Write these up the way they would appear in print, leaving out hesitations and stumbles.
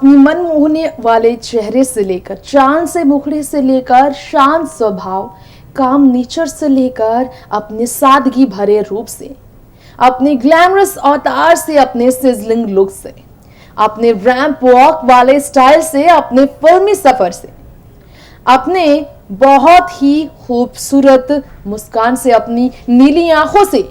अपनी मन मोहने वाले चेहरे से लेकर चांद से मुखड़े से लेकर शांत स्वभाव, काम नेचर से लेकर अपने सादगी भरे रूप से, अपने ग्लैमरस अवतार से, अपने सिजलिंग लुक से, अपने रैंप वॉक वाले स्टाइल से, अपने फिल्मी सफर से, अपने बहुत ही खूबसूरत मुस्कान से, अपनी नीली आंखों से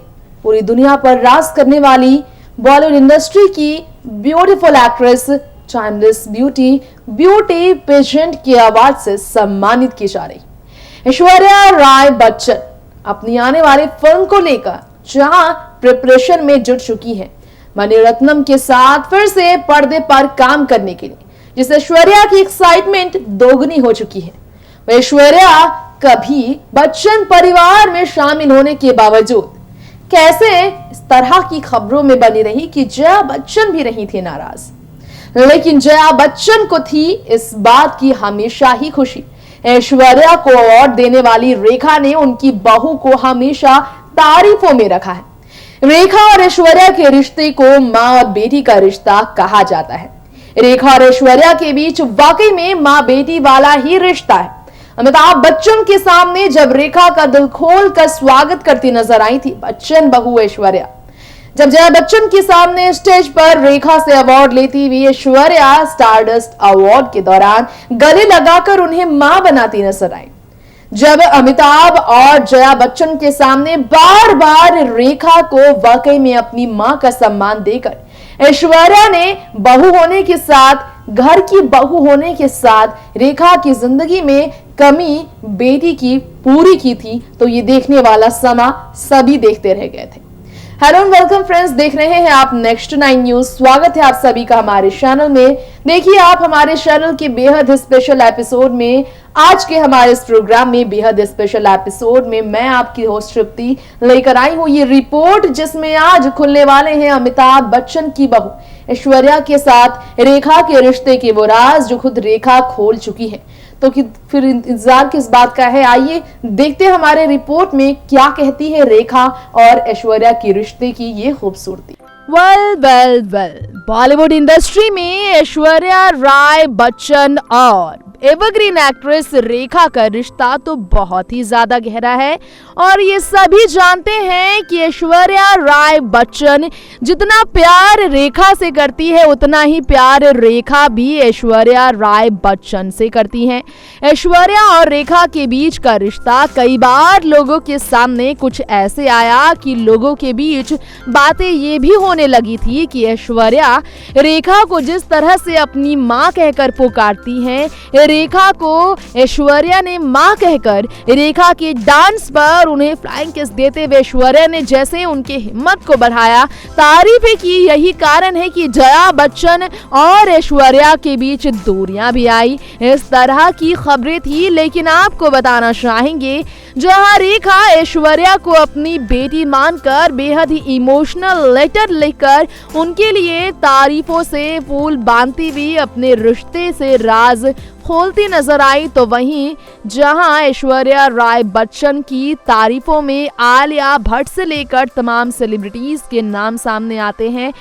पूरी दुनिया पर राज करने वाली बॉलीवुड इंडस्ट्री की beautiful actress, timeless beauty pageant के अवार्ड से सम्मानित की जा रही ऐश्वर्या राय बच्चन अपनी आने वाली फिल्म को लेकर जहां प्रिपरेशन में जुट चुकी हैं मणिरत्नम के साथ फिर से पर्दे पर काम करने के लिए, जिससे ऐश्वर्या की एक्साइटमेंट दोगुनी हो चुकी है। ऐश्वर्या कभी बच्चन परिवार में शामिल होने के बावजूद कैसे इस तरह की खबरों में बनी रही कि जया बच्चन भी रही थी नाराज, लेकिन जया बच्चन को थी इस बात की हमेशा ही खुशी। ऐश्वर्या को अवार्ड देने वाली रेखा ने उनकी बहू को हमेशा तारीफों में रखा है। रेखा और ऐश्वर्या के रिश्ते को मां और बेटी का रिश्ता कहा जाता है। रेखा और ऐश्वर्या के बीच वाकई में मां बेटी वाला ही रिश्ता है। अमिताभ बच्चन के सामने जब रेखा का दिल खोल कर स्वागत करती नजर आई थी बच्चन बहू ऐश्वर्या, जब जया बच्चन के सामने स्टेज पर रेखा से अवार्ड लेती हुई ऐश्वर्या स्टारडस्ट अवार्ड के दौरान गले लगाकर उन्हें मां बनाती नजर आई, जब अमिताभ और जया बच्चन के सामने बार बार रेखा को वाकई में अपनी मां का सम्मान देकर ऐश्वर्या ने बहू होने के साथ, घर की बहू होने के साथ रेखा की जिंदगी में कमी बेटी की पूरी की थी, तो ये देखने वाला समा सभी देखते रह गए थे। हेलो एंड वेलकम फ्रेंड्स, देख रहे हैं आप नेक्स्ट 9 न्यूज। स्वागत है आप सभी का हमारे चैनल में। देखिए आप हमारे चैनल के बेहद स्पेशल एपिसोड में, आज के हमारे इस प्रोग्राम में बेहद स्पेशल एपिसोड में मैं आपकी होस्ट तृप्ति लेकर आई हूँ ये रिपोर्ट, जिसमें आज खुलने वाले हैं अमिताभ बच्चन की बहू ऐश्वर्या के साथ रेखा के रिश्ते के वो राज जो खुद रेखा खोल चुकी है। तो फिर इंतजार किस बात का है, आइए देखते हैं हमारे रिपोर्ट में क्या कहती है रेखा और ऐश्वर्या की रिश्ते की ये खूबसूरती। वेल बॉलीवुड इंडस्ट्री में ऐश्वर्या राय बच्चन और एवरग्रीन एक्ट्रेस रेखा का रिश्ता तो बहुत ही ज्यादा गहरा है और ये सभी जानते हैं कि ऐश्वर्या राय बच्चन जितना प्यार रेखा से करती है उतना ही प्यार रेखा भी ऐश्वर्या राय बच्चन से करती हैं। ऐश्वर्या और रेखा के बीच का रिश्ता कई बार लोगों के सामने कुछ ऐसे आया कि लोगों के बीच बातें ये भी होने लगी थी कि ऐश्वर्या रेखा को जिस तरह से अपनी माँ कहकर पुकारती हैं, रेखा को ऐश्वर्या ने मां कहकर रेखा के डांस पर उन्हें फ्लाइंग किस देते हुए ऐश्वर्या ने जैसे उनकी हिम्मत को बढ़ाया, तारीफें की। यही कारण है कि जया बच्चन और ऐश्वर्या के बीच दूरियां भी आई। इस तरह की खबरें थी, लेकिन आपको बताना चाहेंगे जहां रेखा ऐश्वर्या को अपनी बेटी मानकर बेहद ही इमोशनल लेटर लिखकर उनके लिए तारीफों से फूल बांधती हुई अपने रिश्ते से राज खोलती नजर आई, तो वहीं जहां ऐश्वर्या राय बच्चन की तारीफों में आलिया भट्ट से लेकर तमाम सेलिब्रिटीज के नाम सामने आते हैं,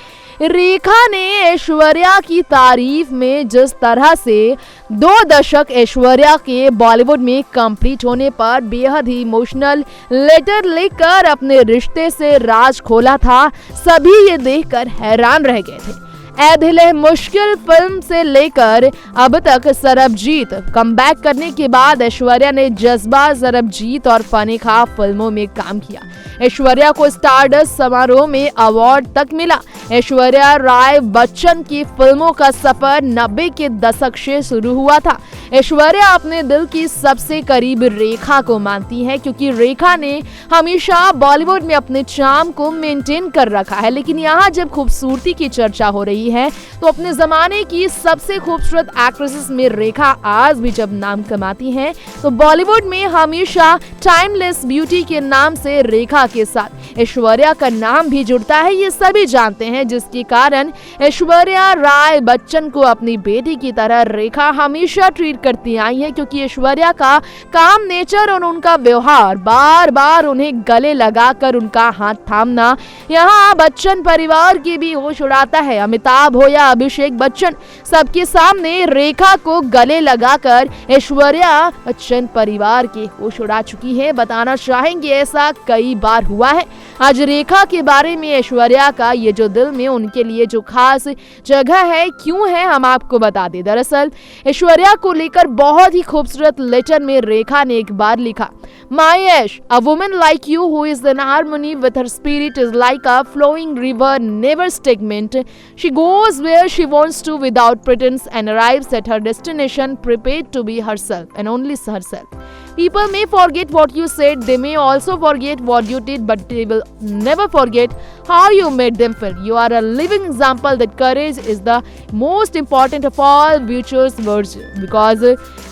रेखा ने ऐश्वर्या की तारीफ में जिस तरह से 2 दशक ऐश्वर्या के बॉलीवुड में कंप्लीट होने पर बेहद ही इमोशनल लेटर लिखकर अपने रिश्ते से राज खोला था, सभी ये देखकर हैरान रह गए थे। ऐ दिल है मुश्किल फिल्म से लेकर अब तक सरबजीत कमबैक करने के बाद ऐश्वर्या ने जज्बा, सरबजीत और फनी खा फिल्मों में काम किया। ऐश्वर्या को स्टारडस्ट समारोह में अवार्ड तक मिला। ऐश्वर्या राय बच्चन की फिल्मों का सफर 90 के दशक से शुरू हुआ था। ऐश्वर्या अपने दिल की सबसे करीब रेखा को मानती है, क्योंकि रेखा ने हमेशा बॉलीवुड में अपने चार्म को मेंटेन कर रखा है। लेकिन यहाँ जब खूबसूरती की चर्चा हो रही है तो अपने जमाने की सबसे खूबसूरत एक्ट्रेसेस में रेखा आज भी जब नाम कमाती हैं, तो बॉलीवुड में हमेशा टाइमलेस ब्यूटी के नाम से रेखा के साथ ऐश्वर्या का नाम भी जुड़ता है, ये सभी जानते हैं, जिसके कारण ऐश्वर्या राय बच्चन को अपनी बेटी की तरह रेखा हमेशा ट्रीट करती आई है, क्योंकि ऐश्वर्या का काम नेचर और उनका व्यवहार, बार बार उन्हें गले लगाकर उनका हाथ थामना यहाँ बच्चन परिवार की भी होश उड़ाता है। अमिताभ अमिताभ हो या अभिषेक बच्चन, सबके सामने रेखा को गले लगाकर ऐश्वर्या बच्चन परिवार के होश उड़ा चुकी है। बताना चाहेंगे ऐसा कई बार हुआ है। आज रेखा के बारे में ऐश्वर्या का ये जो दिल में उनके लिए जो खास जगह है क्यों है, हम आपको बता दें। दरअसल ऐश्वर्या को लेकर बहुत ही खूबसूरत लेटर में रेखा ने एक बार लिखा, My Ash, a woman like you who is in harmony with her spirit is like a flowing river, never stagnant. She goes where she wants to without pretense and arrives at her destination prepared to be herself and only herself. People may forget what you said, they may also forget what you did, but they will never forget how you made them feel. You are a living example that courage is the most important of all virtuous virtues, because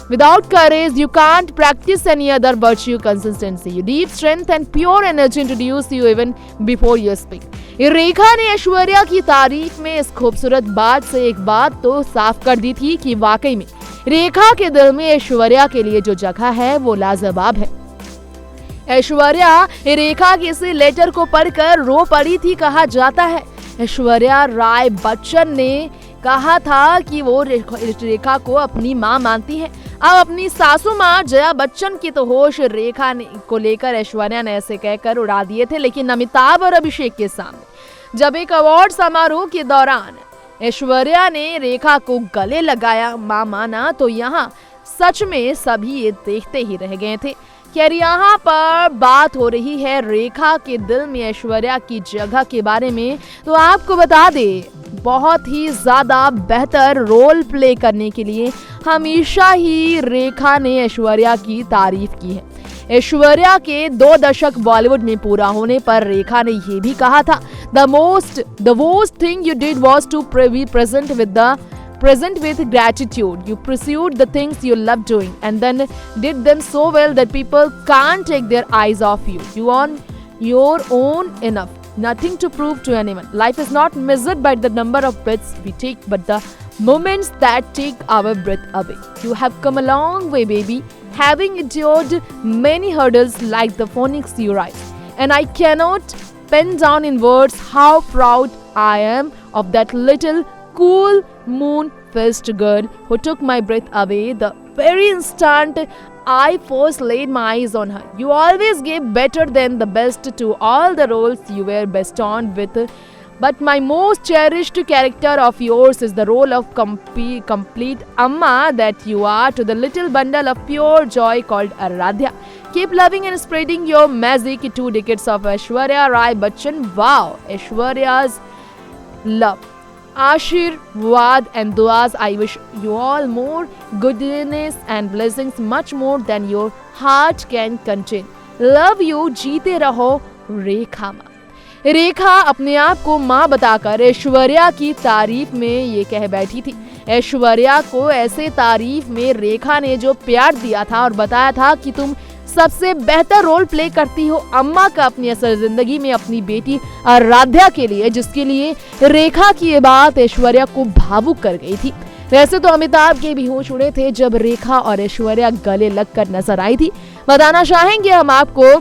without courage you can't practice any other virtue consistency. You deep strength and pure energy introduce you even before you speak. रेखा ने ऐश्वर्या की तारीफ में इस खूबसूरत बात से एक बात तो साफ कर दी थी कि वाकई में रेखा के दिल में ऐश्वर्या के लिए जो जगह है वो लाजवाब है। ऐश्वर्या रेखा के इस लेटर को पढ़कर रो पड़ी थी। कहा जाता है ऐश्वर्या राय बच्चन ने कहा था कि वो रेखा को अपनी मां मानती है। अब अपनी सासू मां जया बच्चन की तो होश रेखा को लेकर ऐश्वर्या ने ऐसे कहकर उड़ा दिए थे, लेकिन अमिताभ और अभिषेक के सामने जब एक अवार्ड समारोह के दौरान ऐश्वर्या ने रेखा को गले लगाया, मां माना, तो यहाँ सच में सभी ये देखते ही रह गए थे। खैर यहाँ पर बात हो रही है रेखा के दिल में ऐश्वर्या की जगह के बारे में, तो आपको बता दे बहुत ही ज्यादा बेहतर रोल प्ले करने के लिए हमेशा ही रेखा ने ऐश्वर्या की तारीफ की है। ऐश्वर्या के 2 दशक बॉलीवुड में पूरा होने पर रेखा ने ये भी कहा था, the worst thing you did was to be present with gratitude. You pursued the things you loved doing and then did them so well that people can't take their eyes off you. You on your own enough. Nothing to prove to anyone. Life is not measured by the number of breaths we take, but the moments that take our breath away. You have come a long way, baby, having endured many hurdles like the phoenix you rise. And I cannot pen down in words how proud I am of that little cool moon-faced girl who took my breath away the very instant I first laid my eyes on her. You always gave better than the best to all the roles you were bestowed with, but my most cherished character of yours is the role of complete Amma that you are to the little bundle of pure joy called Aradhya. Keep loving and spreading your magic. 2 decades of Aishwarya Rai Bachchan. Wow, Aishwarya's love, Ashirwad and duas. I wish you all more goodness and blessings, much more than your heart can contain. Love you. जीते रहो रेखा माँ। रेखा अपने आप को माँ बताकर ऐश्वर्या की तारीफ में ये कह बैठी थी। ऐश्वर्या को ऐसे तारीफ में रेखा ने जो प्यार दिया था और बताया था कि तुम सबसे बेहतर रोल प्ले करती हो अम्मा का अपनी असल जिंदगी में अपनी बेटी आराध्या के लिए, जिसके लिए रेखा की ये बात ऐश्वर्या को भावुक कर गई थी। वैसे तो अमिताभ के भी होश उड़े थे जब रेखा और ऐश्वर्या गले लगकर नजर आई थी। बताना चाहेंगे हम आपको,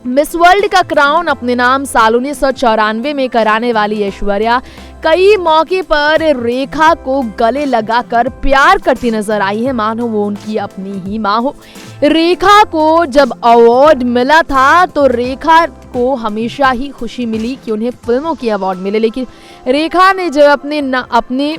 मिस वर्ल्ड का क्राउन अपने नाम साल 1994 में कराने वाली ऐश्वर्या कई मौके पर रेखा को गले लगाकर प्यार करती नजर आई है, मानो वो उनकी अपनी ही माँ हो। रेखा को जब अवार्ड मिला था तो रेखा को हमेशा ही खुशी मिली कि उन्हें फिल्मों की अवार्ड मिले, लेकिन रेखा ने जब अपने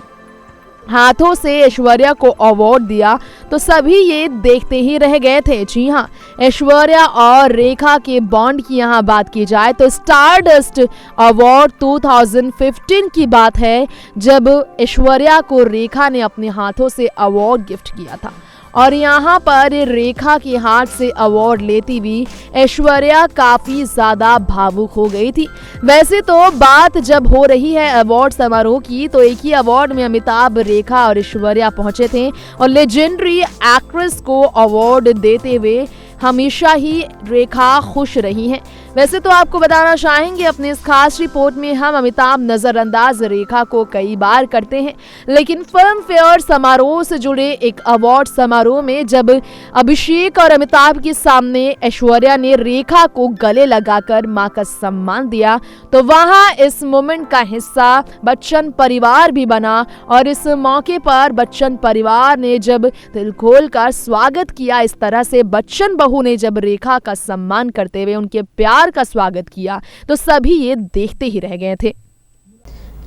हाथों से ऐश्वर्या को अवार्ड दिया तो सभी ये देखते ही रह गए थे। जी हाँ, ऐश्वर्या और रेखा के बॉन्ड की यहाँ बात की जाए तो स्टारडस्ट अवार्ड 2015 की बात है, जब ऐश्वर्या को रेखा ने अपने हाथों से अवार्ड गिफ्ट किया था और यहाँ पर रेखा के हाथ से अवार्ड लेती हुई ऐश्वर्या काफी ज्यादा भावुक हो गई थी। वैसे तो बात जब हो रही है अवार्ड समारोह की तो एक ही अवार्ड में अमिताभ, रेखा और ऐश्वर्या पहुंचे थे और लेजेंडरी एक्ट्रेस को अवार्ड देते हुए हमेशा ही रेखा खुश रही हैं। वैसे तो आपको बताना चाहेंगे अपनी इस खास रिपोर्ट में हम अमिताभ नजरअंदाज रेखा को कई बार करते हैं, लेकिन फिल्म फेयर समारोह से जुड़े एक अवार्ड समारोह में जब अभिषेक और अमिताभ के सामने ऐश्वर्या ने रेखा को गले लगाकर मां का सम्मान दिया तो वहां इस मोमेंट का हिस्सा बच्चन परिवार भी बना और इस मौके पर बच्चन परिवार ने जब दिल खोलकर स्वागत किया, इस तरह से बच्चन बहू ने जब रेखा का सम्मान करते हुए उनके प्यार का स्वागत किया तो सभी ये देखते ही रह गए थे।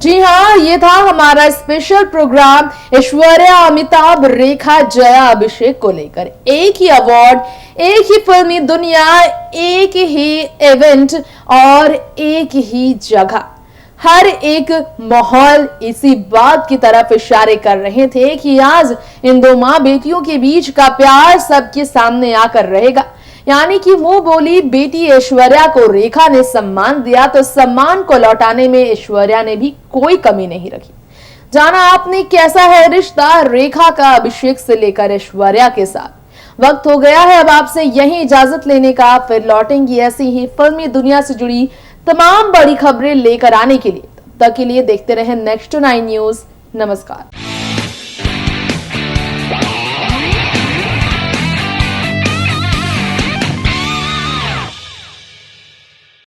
जी हाँ, ये था हमारा स्पेशल प्रोग्राम ऐश्वर्या, अमिताभ, रेखा, जया, अभिषेक को लेकर। एक ही अवार्ड, एक ही फिल्मी दुनिया, एक ही इवेंट और एक ही जगह, हर एक माहौल इसी बात की तरफ इशारे कर रहे थे कि आज इन दो मां बेटियों के बीच का प्यार सबके सामने आकर रहेगा। यानी कि मुंह बोली बेटी ऐश्वर्या को रेखा ने सम्मान दिया तो सम्मान को लौटाने में ऐश्वर्या ने भी कोई कमी नहीं रखी। जाना आपने कैसा है रिश्ता रेखा का अभिषेक से लेकर ऐश्वर्या के साथ। वक्त हो गया है अब आपसे यही इजाजत लेने का, फिर लौटेंगी ऐसी ही फिल्मी दुनिया से जुड़ी तमाम बड़ी खबरें लेकर आने के लिए। तब तक के लिए देखते रहें नेक्स्ट 9 न्यूज। नमस्कार।